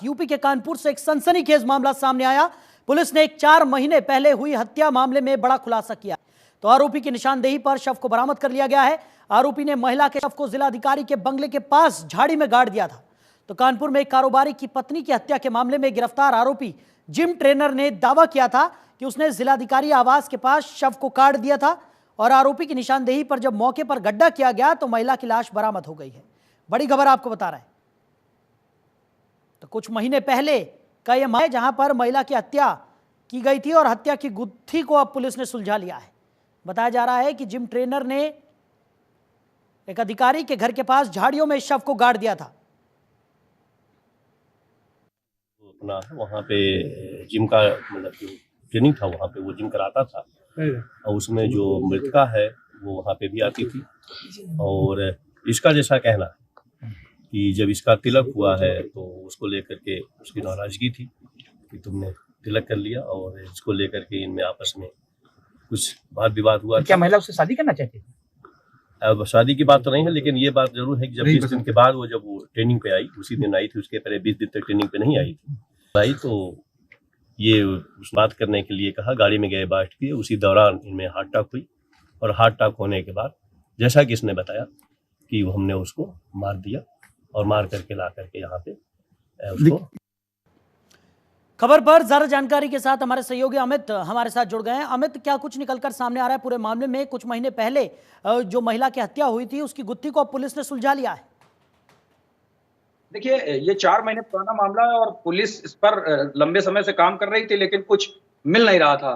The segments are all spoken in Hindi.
यूपी के कानपुर से एक सनसनीखेज मामला सामने आया। पुलिस ने एक 4 महीने पहले हुई हत्या मामले में बड़ा खुलासा किया। तो आरोपी की निशानदेही पर शव को बरामद कर लिया गया है। आरोपी ने महिला के शव को जिलाधिकारी के बंगले के पास झाड़ी में गाड़ दिया था। तो कानपुर में एक कारोबारी की पत्नी की हत्या के मामले में गिरफ्तार आरोपी जिम ट्रेनर ने दावा किया था कि उसने जिलाधिकारी आवास के पास शव को काट दिया था और आरोपी की निशानदेही पर जब मौके पर गड्ढा किया गया तो महिला की लाश बरामद हो गई है। बड़ी खबर आपको बता रहा है। तो कुछ महीने पहले का यह मामला जहां पर महिला की हत्या की गई थी और हत्या की गुत्थी को अब पुलिस ने सुलझा लिया है। बताया जा रहा है कि जिम ट्रेनर ने एक अधिकारी के घर के पास झाड़ियों में शव को गाड़ दिया था। अपना वहाँ पे जिम का मतलब ट्रेनिंग था, वहाँ पे वो जिम कराता था और उसमें जो मृतका है वो वहाँ पे भी आती थी। और इसका जैसा कहना कि जब इसका तिलक हुआ है तो उसको लेकर के उसकी नाराजगी थी कि तुमने तिलक कर लिया और इसको लेकर के इनमें आपस में कुछ वाद विवाद हुआ। क्या महिला उससे शादी करना चाहती थी? अब शादी की बात तो नहीं है, लेकिन ये बात जरूर है कि जब 20 दिन के बाद वो जब वो ट्रेनिंग पे आई, उसी दिन आई थी, उसके पहले 20 दिन तक ट्रेनिंग पे नहीं आई थी। आई तो ये उस बात करने के लिए कहा, गाड़ी में गए बैठ के, उसी दौरान इनमें हार्ट अटैक हुई और हार्ट अटैक होने के बाद जैसा कि इसने बताया कि वो हमने उसको मार दिया और मार करके ला करके यहाँ पे उसको। खबर पर ज्यादा जानकारी के साथ हमारे सहयोगी अमित हमारे साथ जुड़ गए हैं। अमित, क्या कुछ निकलकर सामने आ रहा है पूरे मामले में? कुछ महीने पहले जो महिला की हत्या हुई थी उसकी गुत्थी को अब पुलिस ने सुलझा लिया है। देखिए, ये 4 महीने पुराना मामला है और पुलिस इस पर लंबे समय से काम कर रही थी, लेकिन कुछ मिल नहीं रहा था।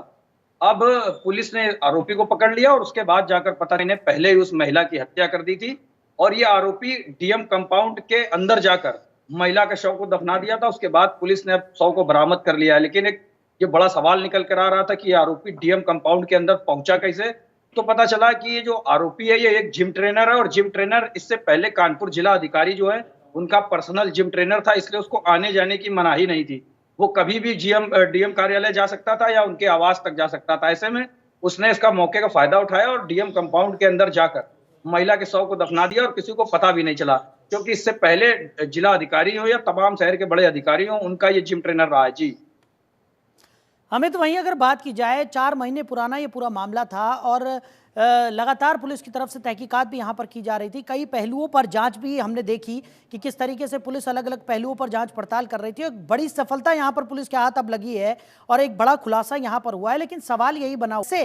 अब पुलिस ने आरोपी को पकड़ लिया और उसके बाद जाकर पता नहीं पहले ही उस महिला की हत्या कर दी थी और ये आरोपी डीएम कंपाउंड के अंदर जाकर महिला के शव को दफना दिया था। उसके बाद पुलिस ने अब शव को बरामद कर लिया है, लेकिन एक ये बड़ा सवाल निकल कर आ रहा था कि ये आरोपी डीएम कंपाउंड के अंदर पहुंचा कैसे। तो पता चला कि ये जो आरोपी है ये एक जिम ट्रेनर है और जिम ट्रेनर इससे पहले कानपुर जिला अधिकारी जो है उनका पर्सनल जिम ट्रेनर था, इसलिए उसको आने जाने की मनाही नहीं थी। वो कभी भी डीएम कार्यालय जा सकता था या उनके आवास तक जा सकता था। ऐसे में उसने इसका मौके का फायदा उठाया और डीएम कंपाउंड के अंदर जाकर महिला के शव को दफना दिया और किसी को पता भी नहीं चला, क्योंकि इससे पहले जिला अधिकारी हो या तमाम शहर के बड़े अधिकारी हो, उनका ये जिम ट्रेनर रहा है। जी अमित, वहीं अगर बात की जाए, 4 महीने पुराना ये पूरा मामला था और लगातार पुलिस की तरफ से तहकीकात भी यहाँ पर की जा रही थी। कई पहलुओं पर जांच भी हमने देखी कि किस तरीके से पुलिस अलग अलग पहलुओं पर जांच पड़ताल कर रही थी। एक बड़ी सफलता यहाँ पर पुलिस के हाथ अब लगी है और एक बड़ा खुलासा यहाँ पर हुआ है। लेकिन सवाल यही बना से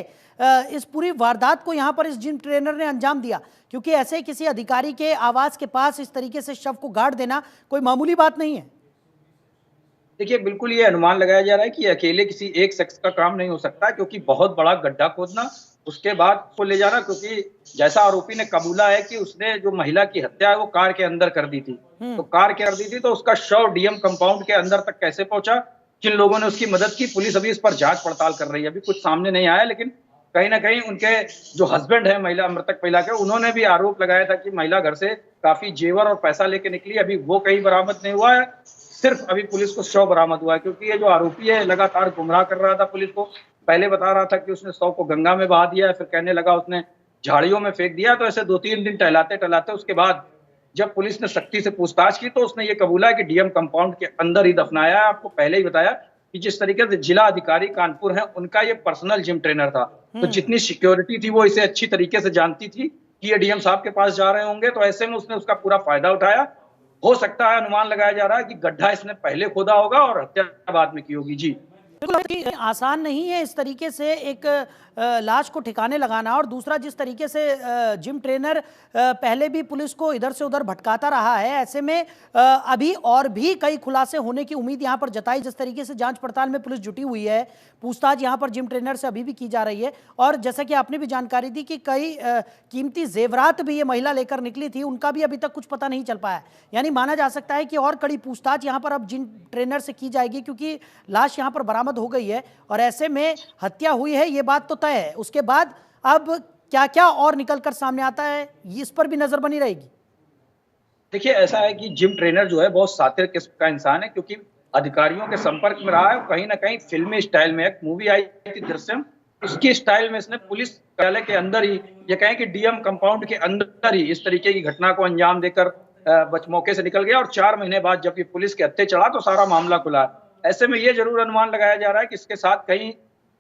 इस पूरी वारदात को यहाँ पर इस जिम ट्रेनर ने अंजाम दिया, क्योंकि ऐसे किसी अधिकारी के आवास के पास इस तरीके से शव को गाड़ देना कोई मामूली बात नहीं है। देखिए, बिल्कुल ये अनुमान लगाया जा रहा है कि अकेले किसी एक शख्स का काम नहीं हो सकता, क्योंकि बहुत बड़ा गड्ढा खोदना, उसके बाद को ले जाना, क्योंकि जैसा आरोपी ने कबूला है कि उसने जो महिला की हत्या है वो कार के अंदर कर दी थी। तो कार के अंदर दी थी तो उसका शव डीएम कंपाउंड के अंदर तक कैसे पहुंचा, किन लोगों ने उसकी मदद की, पुलिस अभी इस पर जांच पड़ताल कर रही है। अभी कुछ सामने नहीं आया, लेकिन कहीं ना कहीं उनके जो हस्बैंड है महिला, मृतक महिला के, उन्होंने भी आरोप लगाया था कि महिला घर से काफी जेवर और पैसा लेके निकली। अभी वो कहीं बरामद नहीं हुआ है, सिर्फ अभी पुलिस को शव बरामद हुआ है, क्योंकि ये जो आरोपी है लगातार गुमराह कर रहा था पुलिस को। पहले बता रहा था कि उसने शव को गंगा में बहा दिया, फिर कहने लगा उसने झाड़ियों में फेंक दिया। तो ऐसे 2-3 दिन टहलाते टहलाते उसके बाद जब पुलिस ने सख्ती से पूछताछ की तो उसने ये कबूला है कि डीएम कंपाउंड के अंदर ही दफनाया है। आपको पहले ही बताया कि जिस तरीके से जिला अधिकारी कानपुर है उनका ये पर्सनल जिम ट्रेनर था, तो जितनी सिक्योरिटी थी वो इसे अच्छी तरीके से जानती थी कि ये डीएम साहब के पास जा रहे होंगे। तो ऐसे में उसने उसका पूरा फायदा उठाया। हो सकता है, अनुमान लगाया जा रहा है कि गड्ढा इसने पहले खोदा होगा और हत्या बाद में की होगी। जी बिल्कुल आसान नहीं है इस तरीके से एक लाश को ठिकाने लगाना। और दूसरा, जिस तरीके से जिम ट्रेनर पहले भी पुलिस को इधर से उधर भटकाता रहा है, ऐसे में अभी और भी कई खुलासे होने की उम्मीद यहाँ पर जताई। जिस तरीके से जांच पड़ताल में पुलिस जुटी हुई है, पूछताछ यहाँ पर जिम ट्रेनर से अभी भी की जा रही है। और जैसा कि आपने भी जानकारी दी कि कई कीमती जेवरात भी ये महिला लेकर निकली थी, उनका भी अभी तक कुछ पता नहीं चल पाया। यानी माना जा सकता है कि और कड़ी पूछताछ यहाँ पर अब जिम ट्रेनर से की जाएगी, क्योंकि लाश यहाँ पर बरामद हो गई है और ऐसे में हत्या हुई है, ये बात तो तय है। उसके बाद अब क्या क्या और निकलकर सामने आता है, इस पर भी नजर बनी रहेगी। देखिए, ऐसा है कि जिम ट्रेनर जो है बहुत शातिर किस्म का इंसान है, क्योंकि अधिकारियों के संपर्क में रहा है। कहीं ना कहीं फिल्मी स्टाइल में एक मूवी आई थी दृश्यम, उसकी स्टाइल में इसने पुलिस कार्यालय के अंदर ही, ये कहें कि डीएम कंपाउंड के अंदर ही इस तरीके की घटना को अंजाम देकर मौके से निकल गया और 4 महीने बाद जब ये पुलिस के हत्थे चढ़ा तो सारा मामला खुला। ऐसे में ये जरूर अनुमान लगाया जा रहा है कि इसके साथ कहीं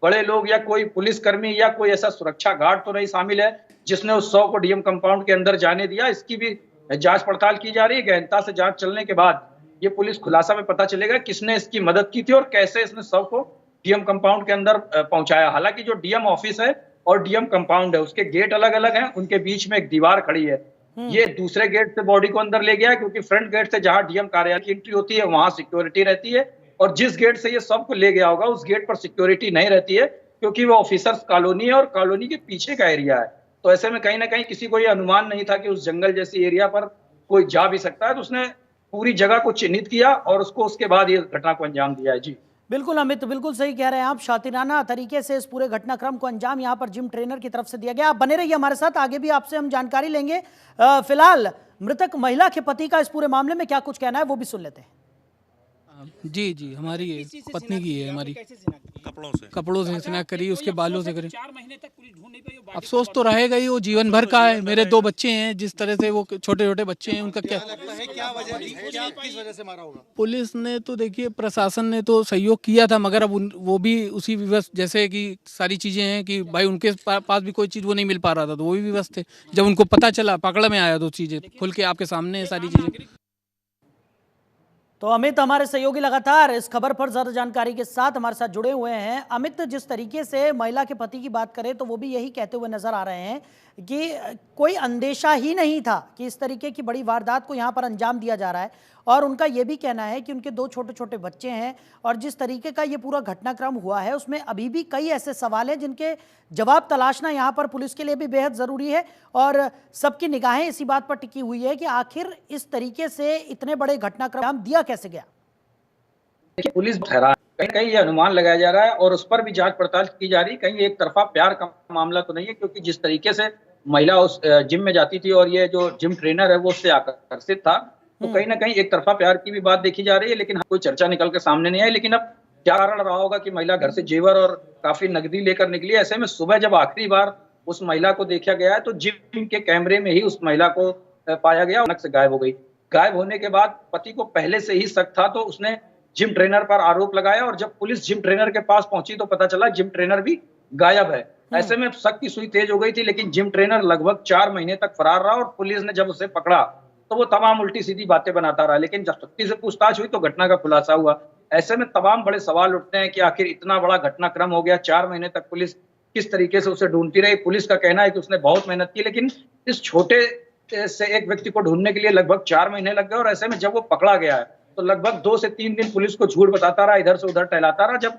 बड़े लोग या कोई पुलिसकर्मी या कोई ऐसा सुरक्षा गार्ड तो नहीं शामिल है जिसने उस 100 को डीएम कंपाउंड के अंदर जाने दिया। इसकी भी जांच पड़ताल की जा रही है। गहनता से जांच चलने के बाद ये पुलिस खुलासा में पता चलेगा किसने इसकी मदद की थी और कैसे इसने 100 को डीएम कंपाउंड के अंदर पहुंचाया। हालांकि जो डीएम ऑफिस है और डीएम कंपाउंड है उसके गेट अलग अलग हैं, उनके बीच में एक दीवार खड़ी है। ये दूसरे गेट से बॉडी को अंदर ले गया क्योंकि फ्रंट गेट से जहां डीएम कार्यालय की एंट्री होती है वहां सिक्योरिटी रहती है और जिस गेट से ये सबको ले गया होगा उस गेट पर सिक्योरिटी नहीं रहती है क्योंकि वो ऑफिसर्स कॉलोनी है और कॉलोनी के पीछे का एरिया है। तो ऐसे में कहीं ना कहीं किसी को ये अनुमान नहीं था कि उस जंगल जैसी एरिया पर कोई जा भी सकता है, तो उसने पूरी जगह को चिन्हित किया और उसको उसके बाद ये घटना को अंजाम दिया है। जी बिल्कुल अमित, बिल्कुल सही कह रहे हैं आप। शातिराना तरीके से इस पूरे घटनाक्रम को अंजाम यहाँ पर जिम ट्रेनर की तरफ से दिया गया। आप बने रहिए हमारे साथ, आगे भी आपसे हम जानकारी लेंगे। फिलहाल मृतक महिला के पति का इस पूरे मामले में क्या कुछ कहना है वो भी सुन लेते हैं। जी जी, हमारी है, पत्नी की है, हमारी कपड़ों से शिनाख्त करी, उसके बालों से करी। 4 महीने तक पुलिस ढूंढ नहीं पाई। वो अफसोस तो रहेगा ही, वो जीवन भर का है। मेरे 2 बच्चे हैं, जिस तरह से वो छोटे छोटे बच्चे हैं, उनका क्या लगता है, क्या वजह थी, क्या किस वजह से मारा होगा? पुलिस ने तो देखिए, प्रशासन ने तो सहयोग किया था, मगर अब वो भी उसी विवश, जैसे कि सारी चीजें हैं कि भाई उनके पास भी कोई चीज वो नहीं मिल पा रहा था, तो वो भी विवश थे। जब उनको पता चला, पकड़ में आया, तो चीजें खुल के आपके सामने है सारी चीजें। तो अमित हमारे सहयोगी लगातार इस खबर पर ज्यादा जानकारी के साथ हमारे साथ जुड़े हुए हैं। अमित, जिस तरीके से महिला के पति की बात करें तो वो भी यही कहते हुए नजर आ रहे हैं कि कोई अंदेशा ही नहीं था कि इस तरीके की बड़ी वारदात को यहाँ पर अंजाम दिया जा रहा है, और उनका ये भी कहना है कि उनके 2 छोटे छोटे बच्चे हैं और जिस तरीके का ये पूरा घटनाक्रम हुआ है उसमें अभी भी कई ऐसे सवाल हैं जिनके जवाब तलाशना यहाँ पर पुलिस के लिए भी बेहद ज़रूरी है और सबकी निगाहें इसी बात पर टिकी हुई है कि आखिर इस तरीके से इतने बड़े घटनाक्रम दिया कैसे गया। देखिए, पुलिस ठहरा कहीं ये अनुमान लगाया जा रहा है और उस पर भी जांच पड़ताल की जा रही है। कहीं एक तरफा प्यार का मामला तो नहीं है, क्योंकि जिस तरीके से महिला उस जिम में जाती थी और ये जो जिम ट्रेनर है वो उससे आकर्षित था, तो कहीं ना कहीं एक तरफा प्यार की भी बात देखी जा रही है। लेकिन कोई चर्चा निकल के सामने नहीं आई। लेकिन अब क्या कारण रहा होगा कि महिला घर से जेवर और काफी नकदी लेकर निकली। ऐसे में सुबह जब आखिरी बार उस महिला को देखा गया है तो जिम के कैमरे में ही उस महिला को पाया गया, अचानक से गायब हो गई। गायब होने के बाद पति को पहले से ही शक था, तो उसने जिम ट्रेनर पर आरोप लगाया और जब पुलिस जिम ट्रेनर के पास पहुंची तो पता चला जिम ट्रेनर भी गायब है। ऐसे में शक की सुई तेज हो गई थी, लेकिन जिम ट्रेनर लगभग 4 महीने तक फरार रहा और पुलिस ने जब उसे पकड़ा तो वो तमाम उल्टी सीधी बातें बनाता रहा। लेकिन जब सख्ती से पूछताछ हुई तो घटना का खुलासा हुआ। ऐसे में तमाम बड़े सवाल उठते हैं कि आखिर इतना बड़ा घटनाक्रम हो गया, 4 महीने तक पुलिस किस तरीके से उसे ढूंढती रही। पुलिस का कहना है कि उसने बहुत मेहनत की, लेकिन इस छोटे से एक व्यक्ति को ढूंढने के लिए लगभग 4 महीने लग गए और ऐसे में जब वो पकड़ा गया है तो लगभग 2 से 3 दिन पुलिस को झूठ बताता रहा, इधर से उधर टहलाता रहा। जब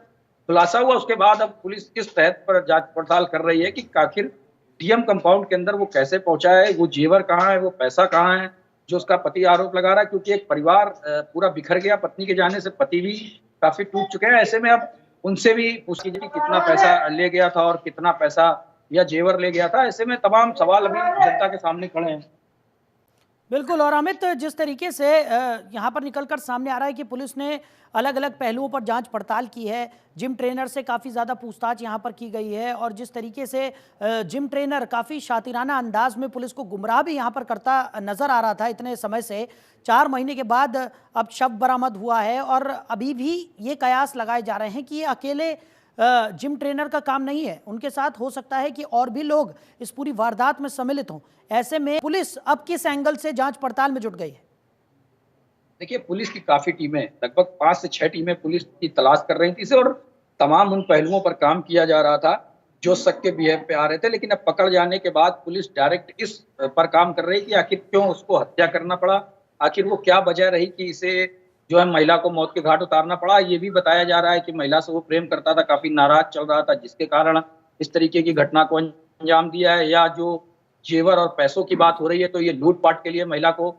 खुलासा हुआ उसके बाद अब पुलिस किस तहत पर जांच पड़ताल कर रही है कि आखिर डीएम कंपाउंड के अंदर वो कैसे पहुंचा है, वो जेवर कहाँ है, वो पैसा कहाँ है, जो उसका पति आरोप लगा रहा है। क्योंकि एक परिवार पूरा बिखर गया, पत्नी के जाने से पति भी काफी टूट चुके हैं। ऐसे में अब उनसे भी पूछ लीजिए कि कितना पैसा ले गया था और कितना पैसा या जेवर ले गया था। ऐसे में तमाम सवाल अभी जनता के सामने खड़े हैं। बिल्कुल, और अमित, जिस तरीके से यहाँ पर निकलकर सामने आ रहा है कि पुलिस ने अलग अलग पहलुओं पर जांच पड़ताल की है, जिम ट्रेनर से काफ़ी ज़्यादा पूछताछ यहाँ पर की गई है और जिस तरीके से जिम ट्रेनर काफ़ी शातिराना अंदाज में पुलिस को गुमराह भी यहाँ पर करता नज़र आ रहा था इतने समय से, 4 महीने के बाद अब शव बरामद हुआ है और अभी भी ये कयास लगाए जा रहे हैं कि ये अकेले जिम ट्रेनर का काम नहीं है, उनके साथ हो सकता है कि और भी लोग इस पूरी वारदात में सम्मिलित हों। ऐसे में पुलिस अब किस एंगल से जांच पड़ताल में जुट गई है? देखिए, पुलिस की काफी टीमें, लगभग 5 से 6 टीमें पुलिस की तलाश कर रही थी और तमाम उन पहलुओं पर काम किया जा रहा था जो शक के बिहेव पे आ रहे थे। लेकिन अब पकड़ जाने के बाद पुलिस डायरेक्ट इस पर काम कर रही कि आखिर क्यों उसको हत्या करना पड़ा, आखिर वो क्या वजह रही कि इसे जो है महिला को मौत के घाट उतारना पड़ा। ये भी बताया जा रहा है कि महिला से वो प्रेम करता था, काफी नाराज चल रहा था, जिसके कारण इस तरीके की घटना को अंजाम दिया है। या जो जेवर और पैसों की बात हो रही है तो ये लूटपाट के लिए महिला को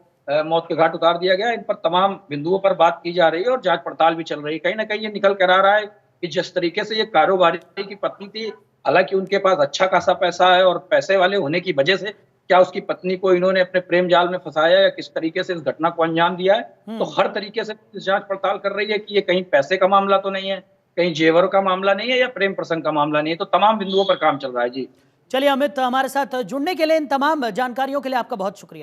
मौत के घाट उतार दिया गया। इन पर तमाम बिंदुओं पर बात की जा रही है और जांच पड़ताल भी चल रही है। कहीं ना कहीं ये निकल कर आ रहा है कि जिस तरीके से ये कारोबारी की पत्नी थी, हालांकि उनके पास अच्छा खासा पैसा है और पैसे वाले होने की वजह से क्या उसकी पत्नी को इन्होंने अपने प्रेम जाल में फंसाया या किस तरीके से इस घटना को अंजाम दिया है, तो हर तरीके से जांच पड़ताल कर रही है कि ये कहीं पैसे का मामला तो नहीं है, कहीं जेवर का मामला नहीं है या प्रेम प्रसंग का मामला नहीं है। तो तमाम बिंदुओं पर काम चल रहा है। जी चलिए अमित, हमारे साथ जुड़ने के लिए, इन तमाम जानकारियों के लिए आपका बहुत शुक्रिया।